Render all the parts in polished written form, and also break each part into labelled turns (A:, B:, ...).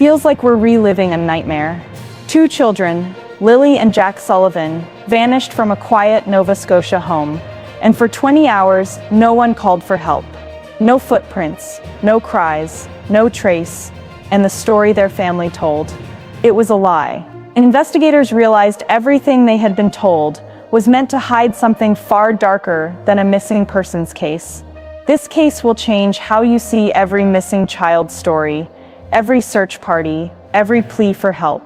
A: Feels like we're reliving a nightmare. Two children, Lily and Jack Sullivan, vanished from a quiet Nova Scotia home, and for 20 hours, no one called for help. No footprints, no cries, no trace, and the story their family told, it was a lie. Investigators realized everything they had been told was meant to hide something far darker than a missing persons case. This case will change how you see every missing child story, every search party, every plea for help.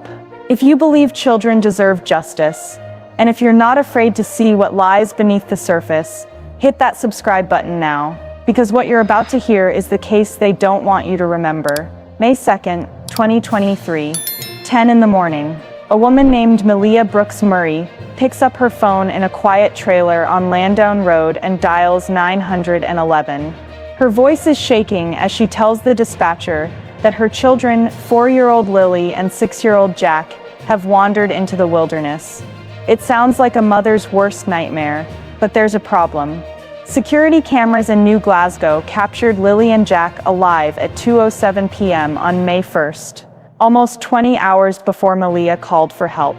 A: If you believe children deserve justice, and if you're not afraid to see what lies beneath the surface, hit that subscribe button now, because what you're about to hear is the case they don't want you to remember. May 2nd, 2023, 10 in the morning. A woman named Malia Brooks Murray picks up her phone in a quiet trailer on Landown Road and dials 911. Her voice is shaking as she tells the dispatcher that her children, 4-year-old Lily and 6-year-old Jack, have wandered into the wilderness. It sounds like a mother's worst nightmare, but there's a problem. Security cameras in New Glasgow captured Lily and Jack alive at 2:07 p.m. on May 1st, almost 20 hours before Malia called for help.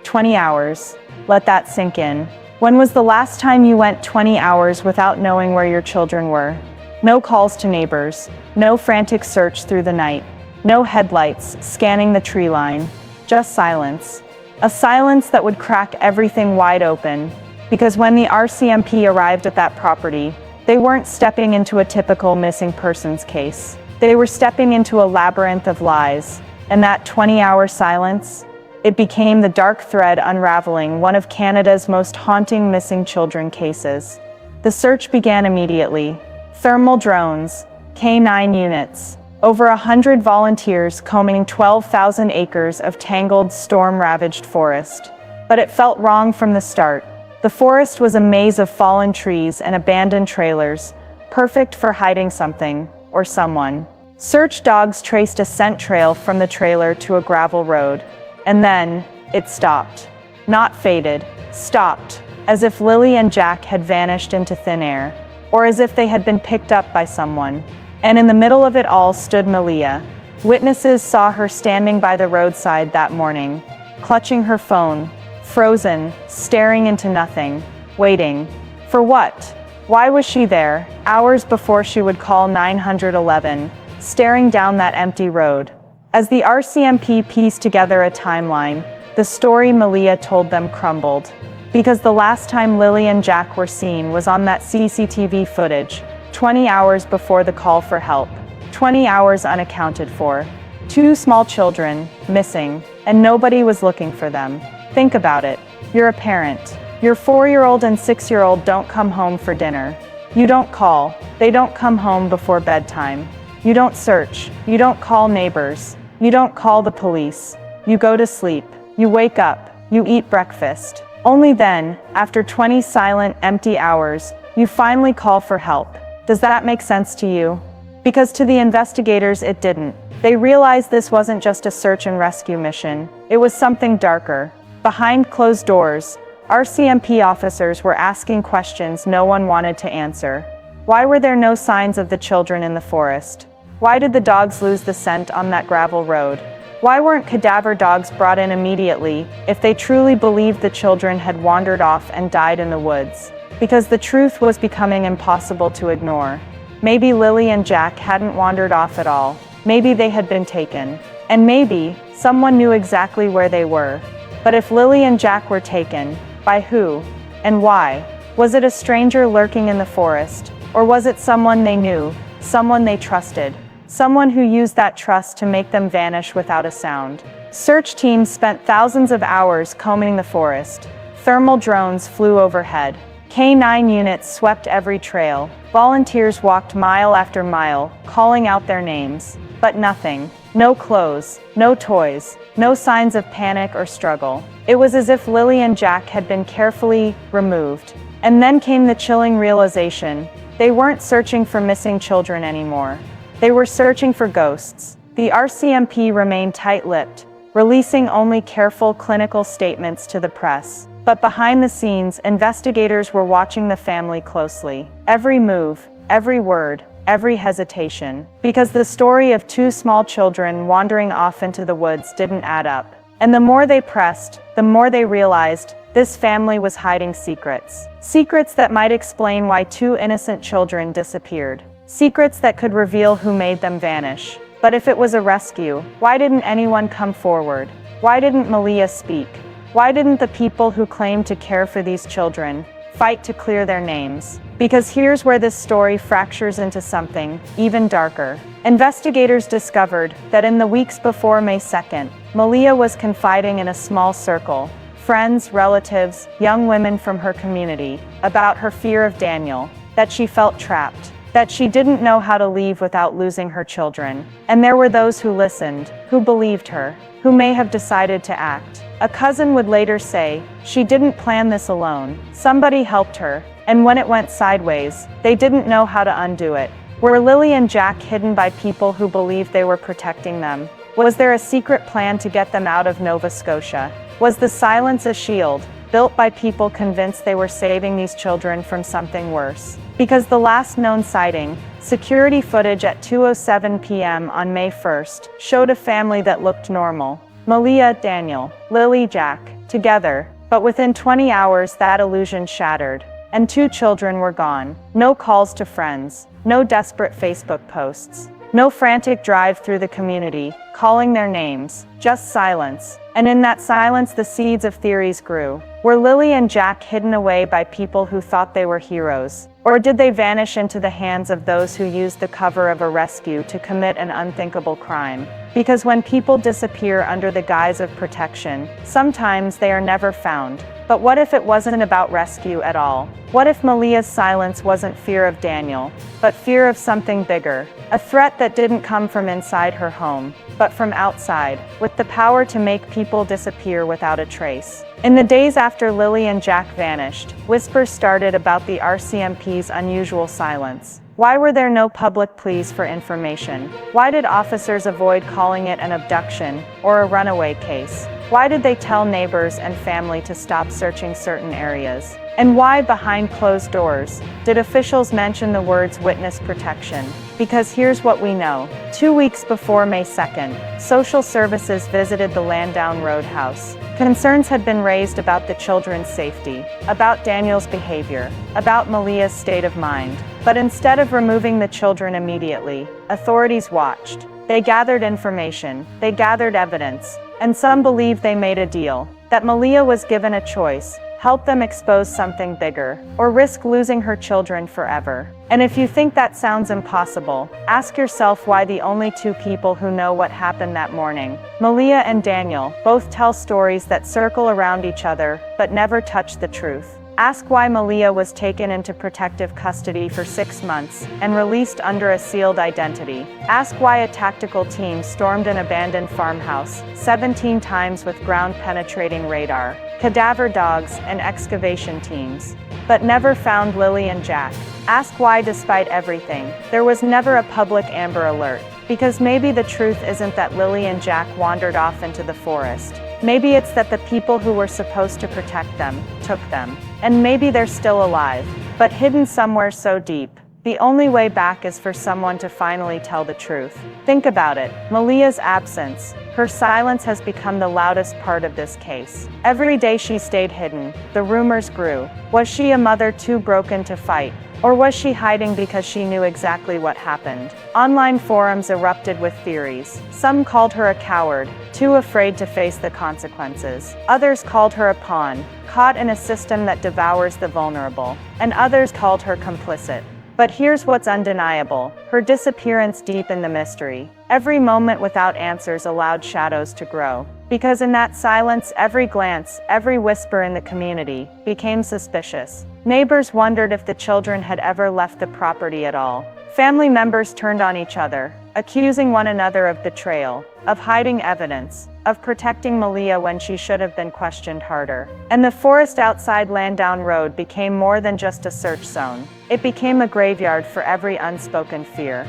A: 20 hours. Let that sink in. When was the last time you went 20 hours without knowing where your children were? No calls to neighbors, no frantic search through the night, no headlights scanning the tree line, just silence. A silence that would crack everything wide open, because when the RCMP arrived at that property, they weren't stepping into a typical missing persons case. They were stepping into a labyrinth of lies, and that 20-hour silence, it became the dark thread unraveling one of Canada's most haunting missing children cases. The search began immediately. Thermal drones, K9 units, over 100 volunteers combing 12,000 acres of tangled, storm-ravaged forest. But it felt wrong from the start. The forest was a maze of fallen trees and abandoned trailers, perfect for hiding something or someone. Search dogs traced a scent trail from the trailer to a gravel road. And then, it stopped. Not faded, stopped, as if Lily and Jack had vanished into thin air, or as if they had been picked up by someone. And in the middle of it all stood Malia. Witnesses saw her standing by the roadside that morning, clutching her phone, frozen, staring into nothing, waiting. For what? Why was she there, hours before she would call 911, staring down that empty road? As the RCMP pieced together a timeline, the story Malia told them crumbled. Because the last time Lily and Jack were seen was on that CCTV footage, 20 hours before the call for help. 20 hours unaccounted for. 2 small children, missing, and nobody was looking for them. Think about it. You're a parent. Your 4-year-old and 6-year-old don't come home for dinner. You don't call. They don't come home before bedtime. You don't search. You don't call neighbors. You don't call the police. You go to sleep. You wake up. You eat breakfast. Only then, after 20 silent, empty hours, you finally call for help. Does that make sense to you? Because to the investigators, it didn't. They realized this wasn't just a search and rescue mission. It was something darker. Behind closed doors, RCMP officers were asking questions no one wanted to answer. Why were there no signs of the children in the forest? Why did the dogs lose the scent on that gravel road? Why weren't cadaver dogs brought in immediately if they truly believed the children had wandered off and died in the woods? Because the truth was becoming impossible to ignore. Maybe Lily and Jack hadn't wandered off at all. Maybe they had been taken. And maybe someone knew exactly where they were. But if Lily and Jack were taken, by who? And why? Was it a stranger lurking in the forest? Or was it someone they knew, someone they trusted? Someone who used that trust to make them vanish without a sound. Search teams spent thousands of hours combing the forest. Thermal drones flew overhead. K9 units swept every trail. Volunteers walked mile after mile, calling out their names. But nothing. No clothes, no toys, no signs of panic or struggle. It was as if Lily and Jack had been carefully removed. And then came the chilling realization. They weren't searching for missing children anymore. They were searching for ghosts. The RCMP remained tight-lipped, releasing only careful clinical statements to the press. But behind the scenes, investigators were watching the family closely. Every move, every word, every hesitation, because the story of two small children wandering off into the woods didn't add up. And the more they pressed, the more they realized this family was hiding secrets. Secrets that might explain why two innocent children disappeared. Secrets that could reveal who made them vanish. But if it was a rescue, why didn't anyone come forward? Why didn't Malia speak? Why didn't the people who claimed to care for these children fight to clear their names? Because here's where this story fractures into something even darker. Investigators discovered that in the weeks before May 2nd, Malia was confiding in a small circle, friends, relatives, young women from her community, about her fear of Daniel, that she felt trapped, that she didn't know how to leave without losing her children. And there were those who listened, who believed her, who may have decided to act. A cousin would later say, she didn't plan this alone. Somebody helped her, and when it went sideways, they didn't know how to undo it. Were Lily and Jack hidden by people who believed they were protecting them? Was there a secret plan to get them out of Nova Scotia? Was the silence a shield, built by people convinced they were saving these children from something worse? Because the last known sighting, security footage at 2:07 p.m. on May 1st, showed a family that looked normal. Malia, Daniel, Lily, Jack, together, but within 20 hours that illusion shattered, and two children were gone. No calls to friends, no desperate Facebook posts, no frantic drive through the community, calling their names, just silence. And in that silence the seeds of theories grew. Were Lily and Jack hidden away by people who thought they were heroes? Or did they vanish into the hands of those who used the cover of a rescue to commit an unthinkable crime? Because when people disappear under the guise of protection, sometimes they are never found. But what if it wasn't about rescue at all? What if Malia's silence wasn't fear of Daniel, but fear of something bigger? A threat that didn't come from inside her home, but from outside, with the power to make people disappear without a trace. In the days after Lily and Jack vanished, whispers started about the RCMP's unusual silence. Why were there no public pleas for information? Why did officers avoid calling it an abduction or a runaway case? Why did they tell neighbors and family to stop searching certain areas? And why, behind closed doors, did officials mention the words witness protection? Because here's what we know. 2 weeks before May 2nd, social services visited the Landown Road house. Concerns had been raised about the children's safety, about Daniel's behavior, about Malia's state of mind. But instead of removing the children immediately, authorities watched. They gathered information, they gathered evidence, and some believed they made a deal, that Malia was given a choice: help them expose something bigger, or risk losing her children forever. And if you think that sounds impossible, ask yourself why the only two people who know what happened that morning, Malia and Daniel, both tell stories that circle around each other, but never touch the truth. Ask why Malia was taken into protective custody for 6 months and released under a sealed identity. Ask why a tactical team stormed an abandoned farmhouse 17 times with ground-penetrating radar, cadaver dogs, and excavation teams, but never found Lily and Jack. Ask why, despite everything, there was never a public Amber Alert. Because maybe the truth isn't that Lily and Jack wandered off into the forest. Maybe it's that the people who were supposed to protect them took them. And maybe they're still alive, but hidden somewhere so deep. The only way back is for someone to finally tell the truth. Think about it. Malia's absence, her silence, has become the loudest part of this case. Every day she stayed hidden, the rumors grew. Was she a mother too broken to fight? Or was she hiding because she knew exactly what happened? Online forums erupted with theories. Some called her a coward, too afraid to face the consequences. Others called her a pawn, caught in a system that devours the vulnerable. And others called her complicit. But here's what's undeniable: her disappearance deepened the mystery. Every moment without answers allowed shadows to grow. Because in that silence, every glance, every whisper in the community became suspicious. Neighbors wondered if the children had ever left the property at all. Family members turned on each other, accusing one another of betrayal, of hiding evidence, of protecting Malia when she should have been questioned harder. And the forest outside Landown Road became more than just a search zone. It became a graveyard for every unspoken fear.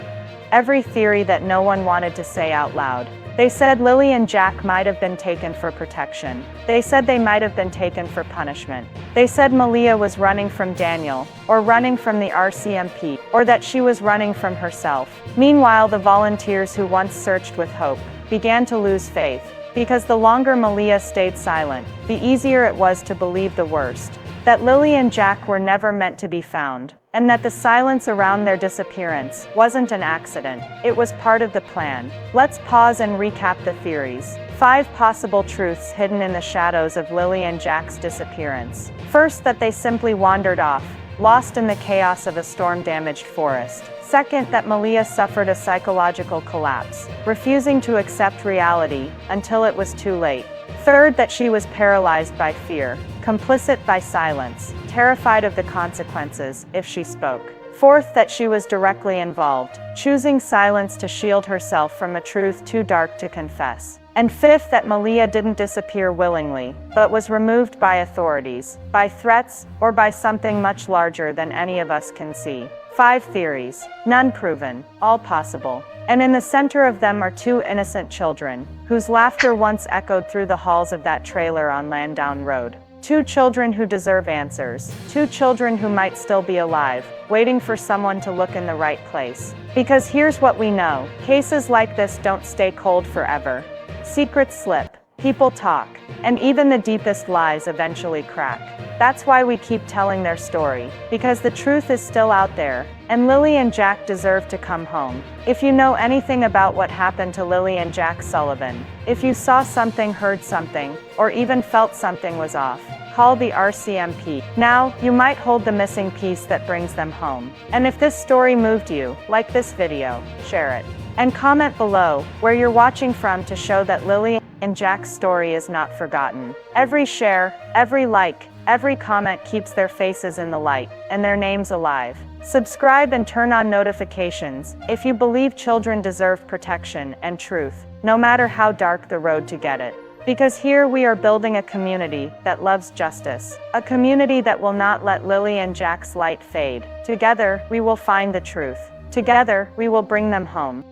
A: every theory that no one wanted to say out loud. They said Lily and Jack might have been taken for protection. They said they might have been taken for punishment. They said Malia was running from Daniel, or running from the RCMP, or that she was running from herself. Meanwhile, the volunteers who once searched with hope began to lose faith, because the longer Malia stayed silent, the easier it was to believe the worst. That Lily and Jack were never meant to be found, and that the silence around their disappearance wasn't an accident, it was part of the plan. Let's pause and recap the theories. 5 possible truths hidden in the shadows of Lily and Jack's disappearance. First, that they simply wandered off, lost in the chaos of a storm-damaged forest. Second, that Malia suffered a psychological collapse, refusing to accept reality until it was too late. Third, that she was paralyzed by fear, complicit by silence, terrified of the consequences if she spoke. Fourth, that she was directly involved, choosing silence to shield herself from a truth too dark to confess. And fifth, that Malia didn't disappear willingly, but was removed by authorities, by threats, or by something much larger than any of us can see. 5 theories, none proven, all possible. And in the center of them are 2 innocent children, whose laughter once echoed through the halls of that trailer on Landown Road. 2 children who deserve answers. 2 children who might still be alive, waiting for someone to look in the right place. Because here's what we know, cases like this don't stay cold forever. Secrets slip, people talk, and even the deepest lies eventually crack. That's why we keep telling their story, because the truth is still out there, and Lily and Jack deserve to come home. If you know anything about what happened to Lily and Jack Sullivan, if you saw something, heard something, or even felt something was off, call the RCMP. Now, you might hold the missing piece that brings them home. And if this story moved you, like this video, share it. And comment below where you're watching from to show that Lily and Jack's story is not forgotten. Every share, every like, every comment keeps their faces in the light, and their names alive. Subscribe and turn on notifications if you believe children deserve protection and truth, no matter how dark the road to get it. Because here we are building a community that loves justice, a community that will not let Lily and Jack's light fade. Together, we will find the truth. Together, we will bring them home.